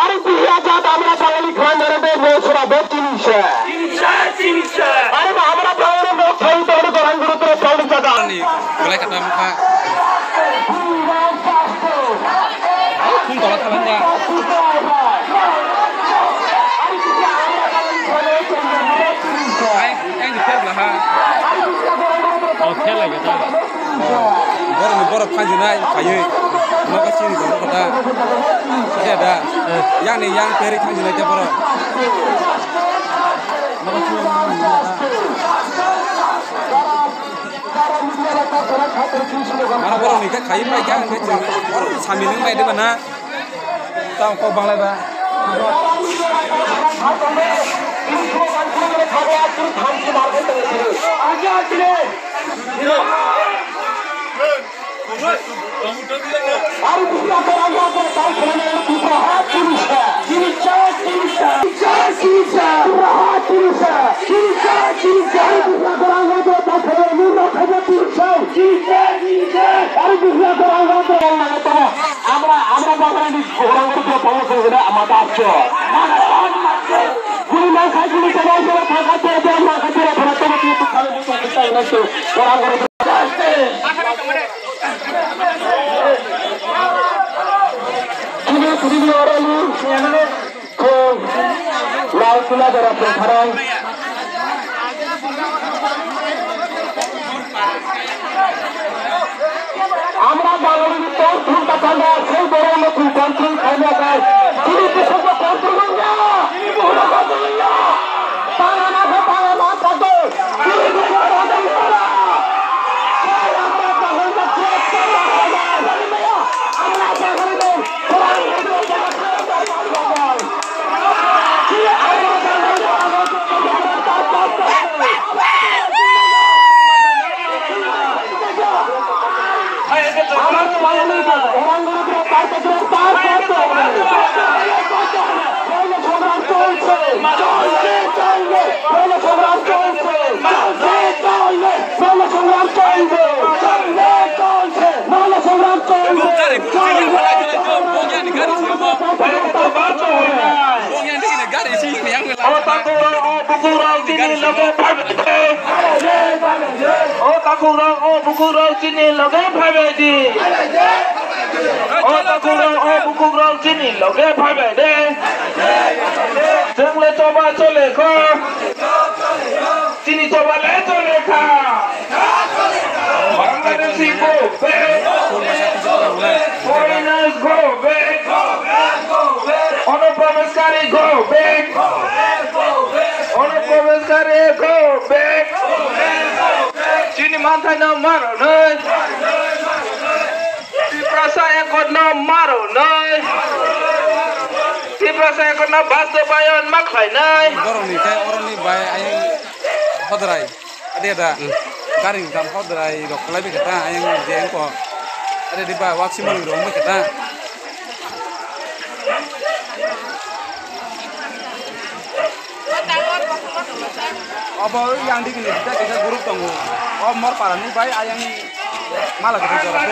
আরে বিয়া জাত আমরা বাঙালি খাই মেরে দে মেছরা বে চিনিছে আরে আমরা বাঙালি লোক খাই তোরে গরম করে তোরে চাউল জাদা নি গলাই কাটা মুখা খুন তলা থালেন যা anh thì phép là ha phép là người ta bor phan gì này phải gì nó có chi thì nó ta thế đã yang này yang peri phan gì này cho bor nó có chi mana bor nih kan khai mai kan cái chừng bor sami nang mai đấy mà na tao có bằng lại ba আমরা বাঙালি control টাকা সেই বড় নতুন control খাইলে যায় তিনি কৃষক control না তিনি বহু কন্ট্রোল না তারা না তারা না থাকে তিনি কৃষক কন্ট্রোল না আমরা বাঙালি মাথায় না মারো নয় পিপ্রাসা এখন না মারো নয় পিপ্রাসা এখন না বাস্তবায়ন মাখাই নাই গরমনি খাই অরনি বাই আইং হদরাই আদে দা গারি গাম হদরাই রকলাই বে kata aing jeng ko ade di ba waksimal rong be kata apa yang di kini kita grup tunggu oh mor parani bai ayang malah kita jora